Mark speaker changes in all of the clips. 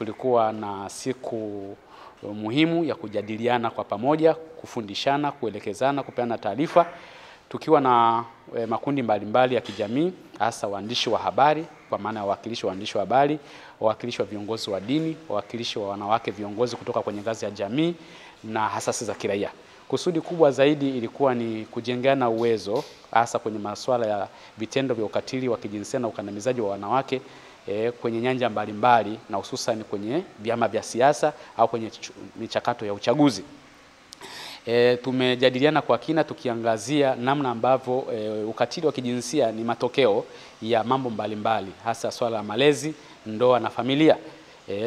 Speaker 1: tulikuwa na siku muhimu ya kujadiliana kwa pamoja, kufundishana, kuelekezana, kupeana taarifa, tukiwa na makundi mbalimbali ya kijamii, hasa waandishi wa habari, kwa maana ya wawakilishi wa waandishi wa habari, wawakilishi wa viongozi wa dini, wawakilishi wa wanawake viongozi kutoka kwenye ngazi ya jamii na asasi za kiraia. Kusudi kubwa zaidi ilikuwa ni kujengana uwezo, hasa kwenye masuala ya vitendo vya ukatili wa kijinsia na ukandamizaji wa wanawake kwenye nyanja mbalimbali, na hususan kwenye vyama vya siasa au kwenye michakato ya uchaguzi. Tumejadiliana kwa kina tukiangazia namna ambavyo ukatili wa kijinsia ni matokeo ya mambo mbalimbali, hasa swala la malezi, ndoa na familia.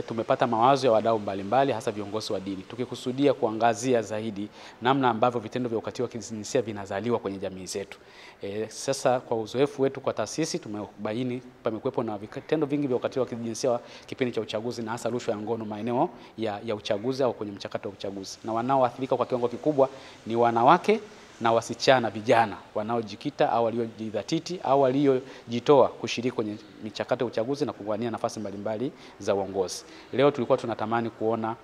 Speaker 1: Tumepata mawazo ya wadau mbalimbali, hasa viongozi wa dini, tukikusudia kuangazia zaidi namna ambavyo vitendo vya ukatili wa kijinsia vinazaliwa kwenye jamii zetu. Sasa kwa uzoefu wetu kwa taasisi tumebaini pamekuwepo na vitendo vingi vya ukatili wa kijinsia kipindi cha uchaguzi, na hasa rushwa ya ngono maeneo ya uchaguzi au kwenye mchakato wa uchaguzi, na wanaoathirika kwa kiwango kikubwa ni wanawake na wasichana vijana wanaojikita au waliojidhatiti au waliojitoa kushiriki kwenye michakato ya uchaguzi na kuwania nafasi mbalimbali za uongozi. Leo tulikuwa tunatamani kuona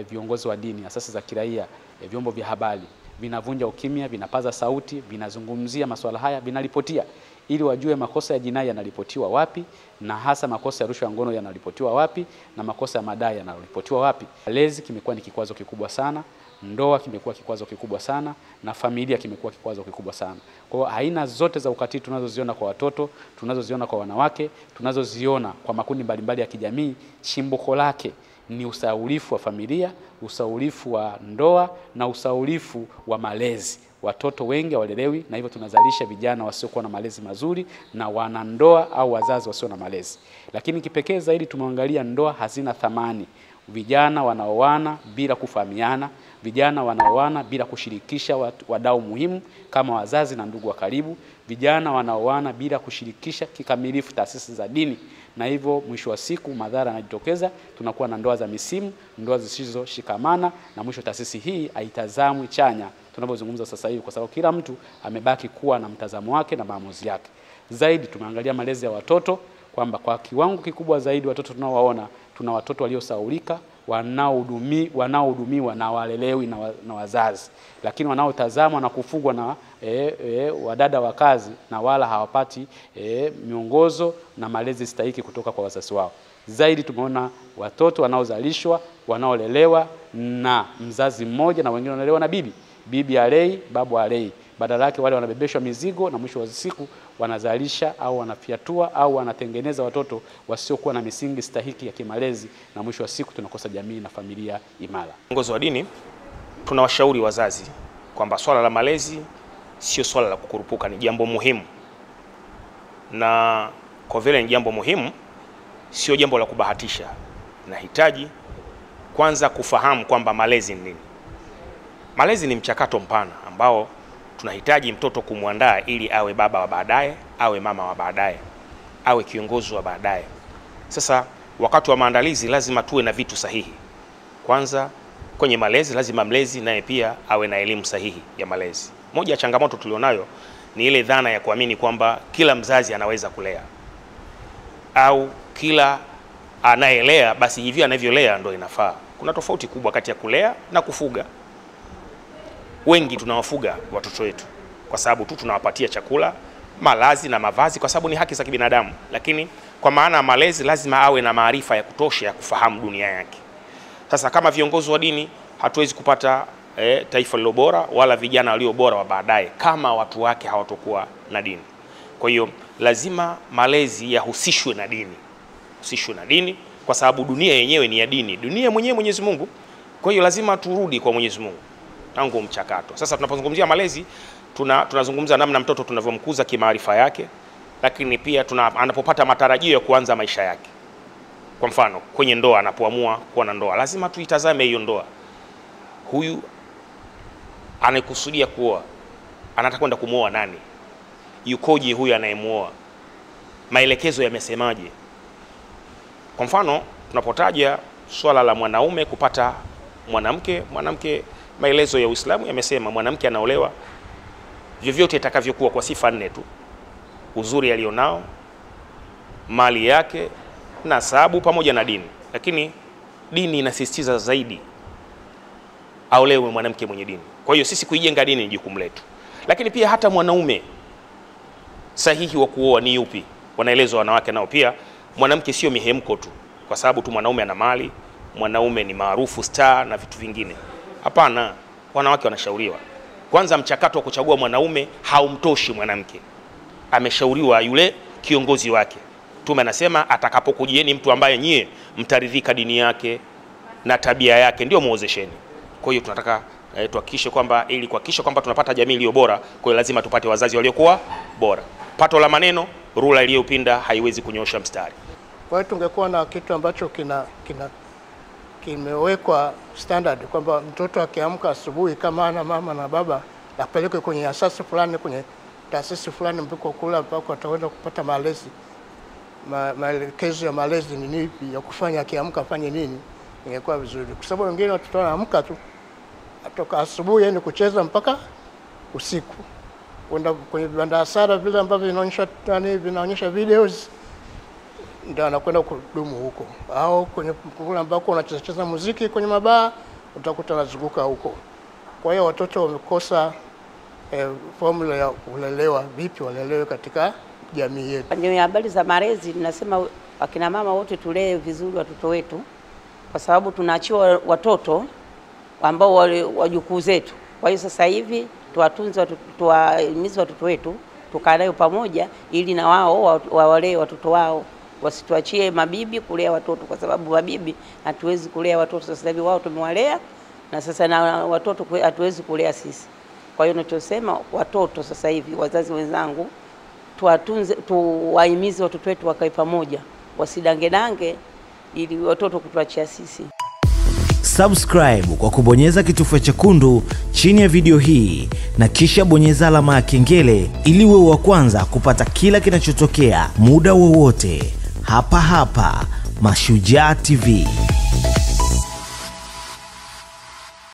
Speaker 1: viongozi wa dini, asasi za kiraia, vyombo vya habari vinavunja ukimya, vinapaza sauti, vinazungumzia masuala haya, vinaripotia, ili wajue makosa ya jinai yanaripotiwa wapi, na hasa makosa ya rushwa ya ngono yanaripotiwa wapi, na makosa ya madai yanaripotiwa wapi. Malezi kimekuwa ni kikwazo kikubwa sana, ndoa kimekuwa kikwazo kikubwa sana, na familia kimekuwa kikwazo kikubwa sana. Kwa hiyo aina zote za ukatili tunazoziona kwa watoto, tunazoziona kwa wanawake, tunazoziona kwa makundi mbalimbali ya kijamii, chimbuko lake ni usahaulifu wa familia, usahaulifu wa ndoa na usahaulifu wa malezi. Watoto wengi hawalelewi, na hivyo tunazalisha vijana wasiokuwa na malezi mazuri na wanandoa au wazazi wasio na malezi. Lakini kipekee zaidi tumeangalia ndoa hazina thamani. Vijana wanaoana bila kufahamiana, vijana wanaoana bila kushirikisha wadau muhimu kama wazazi na ndugu wa karibu, vijana wanaoana bila kushirikisha kikamilifu taasisi za dini, na hivyo mwisho wa siku madhara yanajitokeza. Tunakuwa na ndoa za misimu, ndoa zisizoshikamana, na mwisho taasisi hii haitazamwi chanya tunapozungumza sasa hivi, kwa sababu kila mtu amebaki kuwa na mtazamo wake na maamuzi yake. Zaidi tumeangalia malezi ya watoto, kwamba kwa kiwango kikubwa zaidi watoto tunaowaona, tuna watoto waliosahaulika, wanaohudumiwa na walelewi na wazazi, lakini wanaotazamwa na kufungwa na wadada wa kazi, na wala hawapati miongozo na malezi stahiki kutoka kwa wazazi wao. Zaidi tumeona watoto wanaozalishwa, wanaolelewa na mzazi mmoja, na wengine wanalelewa na bibi alei, babu alei. Badala yake wale wanabebeshwa mizigo, na mwisho wa siku wanazalisha au wanafiatua au wanatengeneza watoto wasiokuwa na misingi stahiki ya kimalezi, na mwisho wa siku tunakosa jamii na familia imara.
Speaker 2: Viongozi wa dini tunawashauri wazazi kwamba swala la malezi sio swala la kukurupuka, ni jambo muhimu, na kwa vile ni jambo muhimu, sio jambo la kubahatisha. Nahitaji kwanza kufahamu kwamba malezi ni nini. Malezi ni mchakato mpana ambao tunahitaji mtoto kumwandaa ili awe baba wa baadaye, awe mama wa baadaye, awe kiongozi wa baadaye. Sasa wakati wa maandalizi lazima tuwe na vitu sahihi. Kwanza kwenye malezi lazima mlezi naye pia awe na elimu sahihi ya malezi. Moja ya changamoto tulionayo ni ile dhana ya kuamini kwamba kila mzazi anaweza kulea, au kila anayelea basi hivi anavyolea ndio inafaa. Kuna tofauti kubwa kati ya kulea na kufuga. Wengi tunawafuga watoto wetu kwa sababu tu tunawapatia chakula, malazi na mavazi, kwa sababu ni haki za kibinadamu, lakini kwa maana ya malezi lazima awe na maarifa ya kutosha ya kufahamu dunia yake. Sasa kama viongozi wa dini hatuwezi kupata taifa lilo bora wala vijana walio bora wa baadaye kama watu wake hawatokuwa na dini. Kwa hiyo lazima malezi yahusishwe na dini. Husishwe na dini kwa sababu dunia yenyewe ni ya dini. Dunia mwenyewe Mwenyezi Mungu. Kwa hiyo lazima turudi kwa Mwenyezi Mungu tangu mchakato. Sasa tunapozungumzia malezi tunazungumza namna mtoto tunavyomkuza kimaarifa yake, lakini pia anapopata matarajio ya kuanza maisha yake. Kwa mfano kwenye ndoa, anapoamua kuwa na ndoa, lazima tuitazame hiyo ndoa. Huyu anakusudia kuoa, anataka kwenda kumuoa nani? Yukoje huyu anayemuoa? Maelekezo yamesemaje? Kwa mfano tunapotaja swala la mwanaume kupata mwanamke, maelezo ya Uislamu yamesema mwanamke anaolewa vyovyote itakavyokuwa kwa sifa 4 tu: uzuri alionao, mali yake, nasabu pamoja na dini. Lakini dini inasisitiza zaidi aolewe mwanamke mwenye dini. Kwa hiyo sisi kuijenga dini ni jukumu letu. Lakini pia hata mwanaume sahihi wa kuoa ni yupi? Wanaelezwa wanawake nao pia, mwanamke sio mihemko tu kwa sababu tu mwanaume ana mali, mwanaume ni maarufu, star na vitu vingine. Hapana, wanawake wanashauriwa. Kwanza mchakato wa kuchagua mwanaume haumtoshi mwanamke. Ameshauriwa yule kiongozi wake. Mtume anasema atakapokujieni mtu ambaye nyie mtaridhika dini yake na tabia yake ndio muozesheni. Kwa hiyo tunataka tuhakikishe kwamba ili kuhakikisha kwamba tunapata jamii iliyo bora, kwa hiyo lazima tupate wazazi waliokuwa bora. Pato la maneno, rula iliyopinda haiwezi kunyosha mstari.
Speaker 3: Kwa hiyo tungekuwa na kitu ambacho kimewekwa standard kwamba mtoto akiamka asubuhi kama ana mama na baba apelekwe kwenye asasi fulani, kwenye taasisi fulani mpaka kula mpaka ataenda kupata malezi. Maelekezo ya malezi ni nipi ya kufanya, akiamka afanye nini, ingekuwa vizuri. Kwa sababu wengine watoto wanaamka tu atoka asubuhi yani kucheza mpaka usiku. Kwenda kwenye vibanda hasara vile ambavyo vinaonyesha videos ndio anakwenda kudumu huko, au kwenye kule ambako unacheza muziki kwenye mabaa utakuta anazunguka huko. Kwa hiyo watoto wamekosa formula ya kulelewa, vipi walelewe katika jamii yetu.
Speaker 4: Kwenye habari za malezi ninasema akina mama wote tulee vizuri watoto wetu, kwa sababu tunaachiwa watoto ambao wajukuu zetu. Kwa hiyo sasa hivi tuwatunze, tuwahimize watoto wetu, tukae nao pamoja ili na wao wawalee watoto wao. Wasituachie mabibi kulea watoto, kwa sababu mabibi hatuwezi kulea watoto sasa hivi, wao tumewalea na sasa na watoto hatuwezi kulea sisi. Kwa hiyo ninachosema watoto sasa hivi, wazazi wenzangu, tuwatunze, tuwahimize watoto wetu wakae pamoja, wasidange ili watoto kutuachia sisi.
Speaker 5: Subscribe kwa kubonyeza kitufe chekundu chini ya video hii na kisha bonyeza alama ya kengele ili uwe wa kwanza kupata kila kinachotokea muda wowote hapa Mashujaa TV.